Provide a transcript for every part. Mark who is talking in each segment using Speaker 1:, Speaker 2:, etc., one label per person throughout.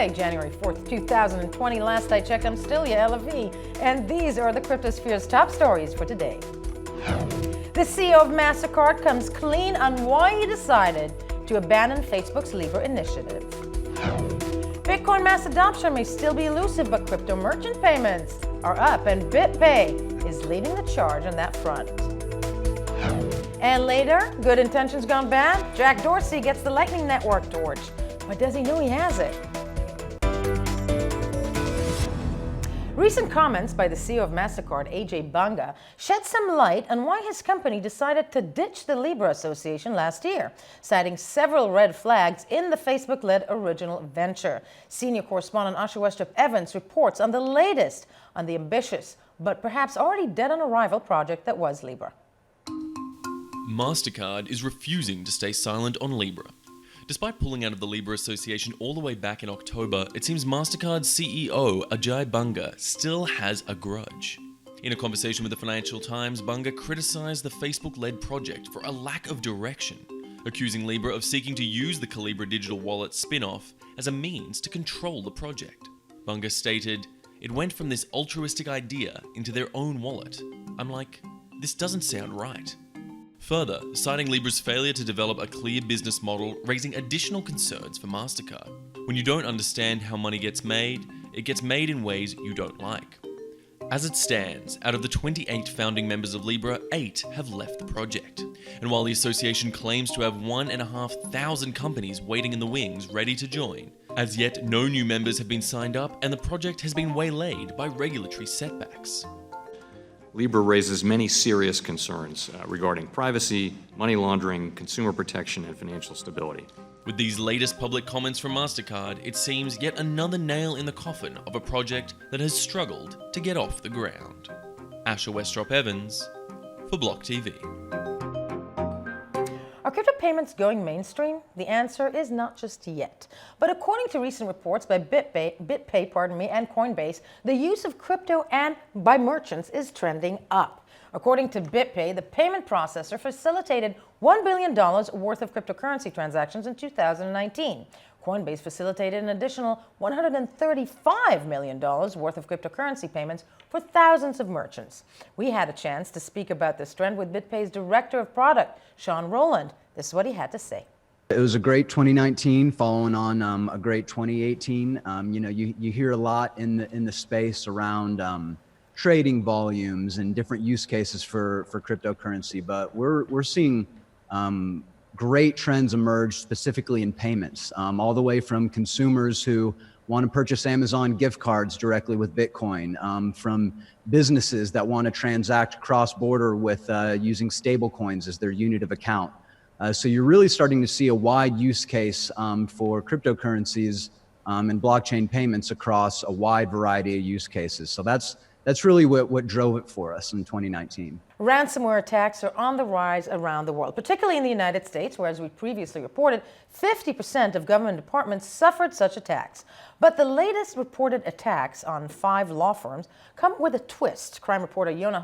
Speaker 1: Tuesday, January 4th, 2020. Last I checked, I'm still your LV, and these are the Cryptosphere's top stories for today. The CEO of Mastercard comes clean on why he decided to abandon Facebook's Libra initiative. Bitcoin mass adoption may still be elusive, but crypto merchant payments are up, and BitPay is leading the charge on that front. And later, good intentions gone bad. Jack Dorsey gets the Lightning Network torch. But does he know he has it? Recent comments by the CEO of Mastercard, AJ Banga, shed some light on why his company decided to ditch the Libra Association last year, citing several red flags in the Facebook-led original venture. Senior correspondent Asha Westrup-Evans reports on the latest on the ambitious, but perhaps already dead on arrival project that was Libra.
Speaker 2: Mastercard is refusing to stay silent on Libra. Despite pulling out of the Libra Association all the way back in October, it seems Mastercard's CEO, Ajay Banga, still has a grudge. In a conversation with the Financial Times, Banga criticized the Facebook-led project for a lack of direction, accusing Libra of seeking to use the Calibra digital wallet spin-off as a means to control the project. Banga stated, "It went from this altruistic idea into their own wallet. I'm like, this doesn't sound right." Further, citing Libra's failure to develop a clear business model, raising additional concerns for Mastercard. When you don't understand how money gets made, it gets made in ways you don't like. As it stands, out of the 28 founding members of Libra, 8 have left the project. And while the association claims to have 1,500 companies waiting in the wings ready to join, as yet no new members have been signed up and the project has been waylaid by regulatory setbacks.
Speaker 3: Libra raises many serious concerns regarding privacy, money laundering, consumer protection, and financial stability.
Speaker 2: With these latest public comments from Mastercard, it seems yet another nail in the coffin of a project that has struggled to get off the ground. Asha Westrup-Evans for BLOCKTV.
Speaker 1: Are crypto payments going mainstream? The answer is not just yet. But according to recent reports by BitPay, and Coinbase, the use of crypto and by merchants is trending up. According to BitPay, the payment processor facilitated $1 billion worth of cryptocurrency transactions in 2019. Coinbase facilitated an additional $135 million worth of cryptocurrency payments for thousands of merchants. We had a chance to speak about this trend with BitPay's Director of Product, Sean Rowland. This is what he had to say.
Speaker 4: It was a great 2019, following on a great 2018. You hear a lot in the space around trading volumes and different use cases for cryptocurrency, but we're seeing great trends emerge specifically in payments, all the way from consumers who want to purchase Amazon gift cards directly with Bitcoin, from businesses that want to transact cross-border with using stable coins as their unit of account. So you're really starting to see a wide use case for cryptocurrencies and blockchain payments across a wide variety of use cases. So that's really what drove it for us in 2019.
Speaker 1: Ransomware attacks are on the rise around the world, particularly in the United States, where, as we previously reported, 50% of government departments suffered such attacks. But the latest reported attacks on 5 law firms come with a twist. Crime reporter Yona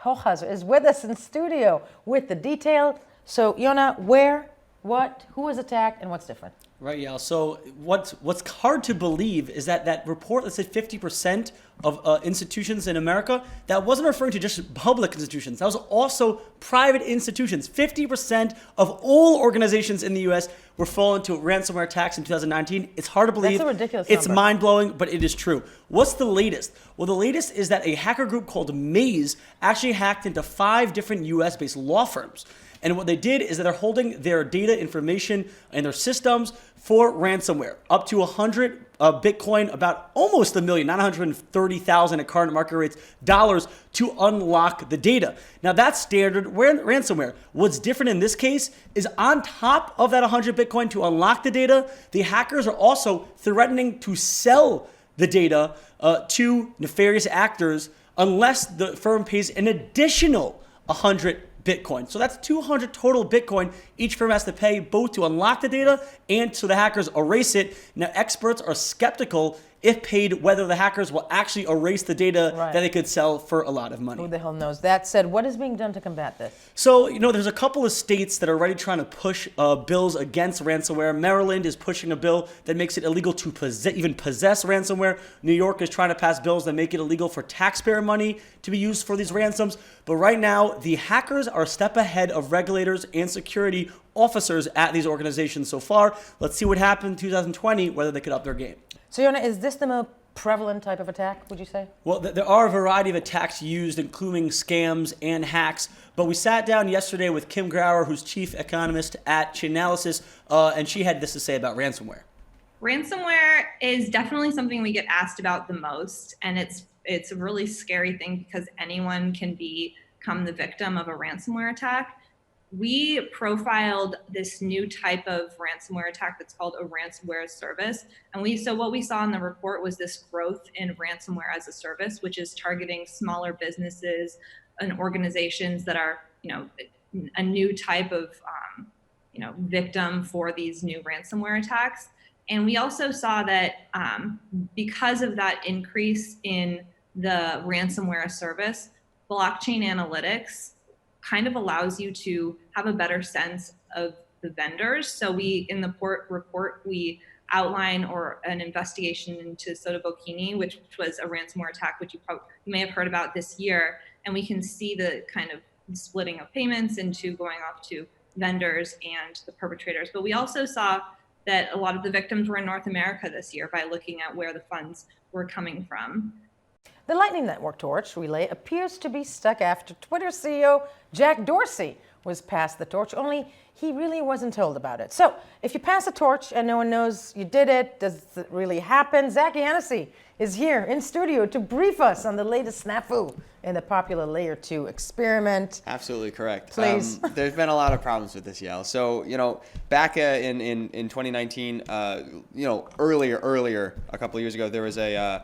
Speaker 1: Hochhauser is with us in studio with the detail. So, Yona, where, what, who was attacked, and what's different?
Speaker 5: Right, yeah. So what's hard to believe is that report that said 50% of institutions in America, that wasn't referring to just public institutions. That was also private institutions. 50% of all organizations in the U.S. were fallen to ransomware attacks in 2019. It's hard to believe.
Speaker 1: That's a ridiculous
Speaker 5: It's
Speaker 1: number.
Speaker 5: mind-blowing, but it is true. What's the latest? Well, the latest is that a hacker group called Maze actually hacked into 5 different U.S.-based law firms. And what they did is that they're holding their data, information, and their systems for ransomware. Up to 100 Bitcoin, about almost $1 million, 930,000 at current market rates, dollars to unlock the data. Now that's standard ransomware. What's different in this case is on top of that 100 Bitcoin to unlock the data, the hackers are also threatening to sell the data to nefarious actors unless the firm pays an additional 100 Bitcoin. So that's 200 total Bitcoin each firm has to pay, both to unlock the data and so the hackers erase it. Now, experts are skeptical if paid, whether the hackers will actually erase the data
Speaker 1: Right.
Speaker 5: that they could sell for a lot of money.
Speaker 1: Who the hell knows? That said, what is being done to combat this?
Speaker 5: So, there's a couple of states that are already trying to push bills against ransomware. Maryland is pushing a bill that makes it illegal to even possess ransomware. New York is trying to pass bills that make it illegal for taxpayer money to be used for these ransoms. But right now, the hackers are a step ahead of regulators and security officers at these organizations so far. Let's see what happened in 2020, whether they could up their game.
Speaker 1: So, Yona, is this the most prevalent type of attack, would you say?
Speaker 5: Well, there are a variety of attacks used, including scams and hacks. But we sat down yesterday with Kim Grauer, who's chief economist at Chainalysis, and she had this to say about ransomware.
Speaker 6: Ransomware is definitely something we get asked about the most, and it's a really scary thing because anyone can become the victim of a ransomware attack. We profiled this new type of ransomware attack that's called a ransomware service. And so what we saw in the report was this growth in ransomware as a service, which is targeting smaller businesses and organizations that are, a new type of, victim for these new ransomware attacks. And we also saw that because of that increase in the ransomware service, blockchain analytics kind of allows you to have a better sense of the vendors. So in the report, we outline an investigation into Sotobokini, which was a ransomware attack, which you may have heard about this year. And we can see the kind of splitting of payments into going off to vendors and the perpetrators. But we also saw that a lot of the victims were in North America this year by looking at where the funds were coming from.
Speaker 1: The Lightning Network torch relay appears to be stuck after Twitter CEO Jack Dorsey was passed the torch, only he really wasn't told about it. So if you pass a torch and no one knows you did it, does it really happen? Zachy Hennessy is here in studio to brief us on the latest snafu in the popular Layer 2 experiment.
Speaker 7: Absolutely correct.
Speaker 1: Please.
Speaker 7: There's been a lot of problems with this, Yael. So, back in 2019, earlier, a couple of years ago, there was a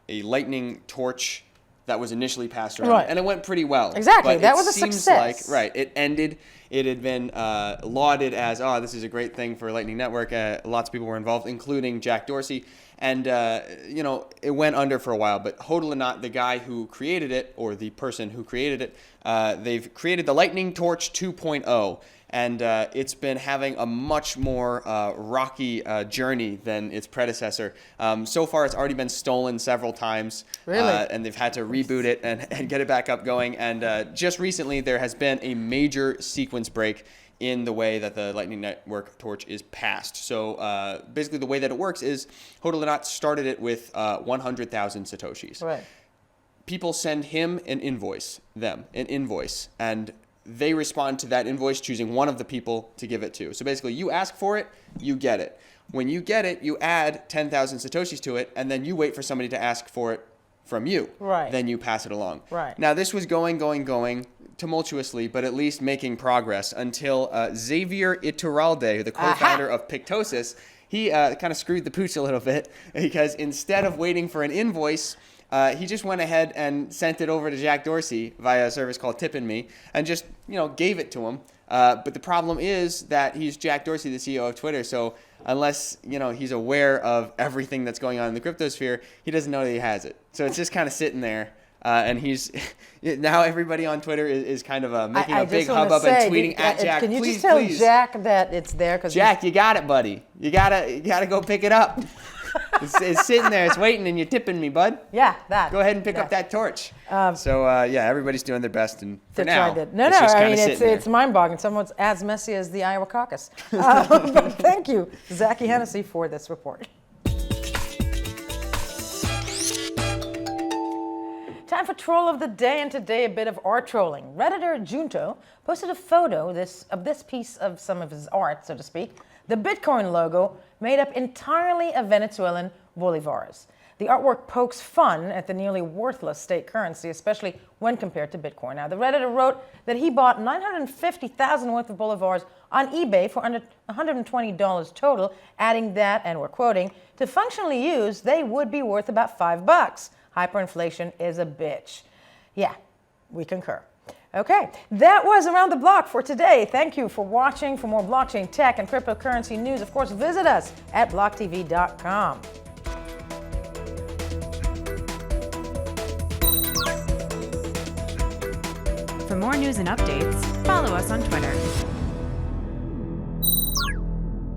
Speaker 7: lightning torch that was initially passed around,
Speaker 1: right.
Speaker 7: and it went pretty well.
Speaker 1: Exactly,
Speaker 7: but
Speaker 1: that
Speaker 7: it
Speaker 1: was a
Speaker 7: seems
Speaker 1: success.
Speaker 7: Like, right, it ended. It had been lauded as, this is a great thing for Lightning Network. Lots of people were involved, including Jack Dorsey. And, it went under for a while. But hodl or not, the guy who created it, or the person who created it, they've created the Lightning Torch 2.0. And it's been having a much more rocky journey than its predecessor. So far, it's already been stolen several times.
Speaker 1: Really?
Speaker 7: And they've had to reboot it and get it back up going. And just recently, there has been a major sequence break in the way that the Lightning Network torch is passed. So basically, the way that it works is hodl started it with 100,000 Satoshis.
Speaker 1: Right.
Speaker 7: People send him an invoice, and they respond to that invoice, choosing one of the people to give it to. So basically, you ask for it, you get it. When you get it, you add 10,000 Satoshis to it, and then you wait for somebody to ask for it from you.
Speaker 1: Right.
Speaker 7: Then you pass it along.
Speaker 1: Right.
Speaker 7: Now, this was going tumultuously, but at least making progress until Xavier Iturralde, the co-founder of Pictosis, he kind of screwed the pooch a little bit, because instead of waiting for an invoice, he just went ahead and sent it over to Jack Dorsey via a service called Tippin' and just, gave it to him. But the problem is that he's Jack Dorsey, the CEO of Twitter. So unless, he's aware of everything that's going on in the crypto sphere, he doesn't know that he has it. So it's just kind of sitting there. And he's now everybody on Twitter is kind of making a big hubbub and tweeting at Jack.
Speaker 1: Can you
Speaker 7: please,
Speaker 1: just tell
Speaker 7: please.
Speaker 1: Jack that it's there?
Speaker 7: Jack, you got it, buddy. You gotta go pick it up. It's sitting there, it's waiting, and you're tipping me, bud.
Speaker 1: Yeah, that.
Speaker 7: Go ahead and pick up that torch. Everybody's doing their best, and for now,
Speaker 1: it's mind-boggling. Someone's as messy as the Iowa caucus. But thank you, Zachy Hennessy, for this report. Time for troll of the day, and today a bit of art trolling. Redditor Junto posted a photo of this piece of some of his art, so to speak. The Bitcoin logo made up entirely of Venezuelan bolivars. The artwork pokes fun at the nearly worthless state currency, especially when compared to Bitcoin. Now, the Redditor wrote that he bought 950,000 worth of bolivars on eBay for under $120 total, adding that, and we're quoting, to functionally use, they would be worth about $5. Hyperinflation is a bitch. Yeah, we concur. Okay, that was Around the Block for today. Thank you for watching. For more blockchain tech and cryptocurrency news, of course, visit us at blocktv.com.
Speaker 8: more news and updates, follow us on Twitter.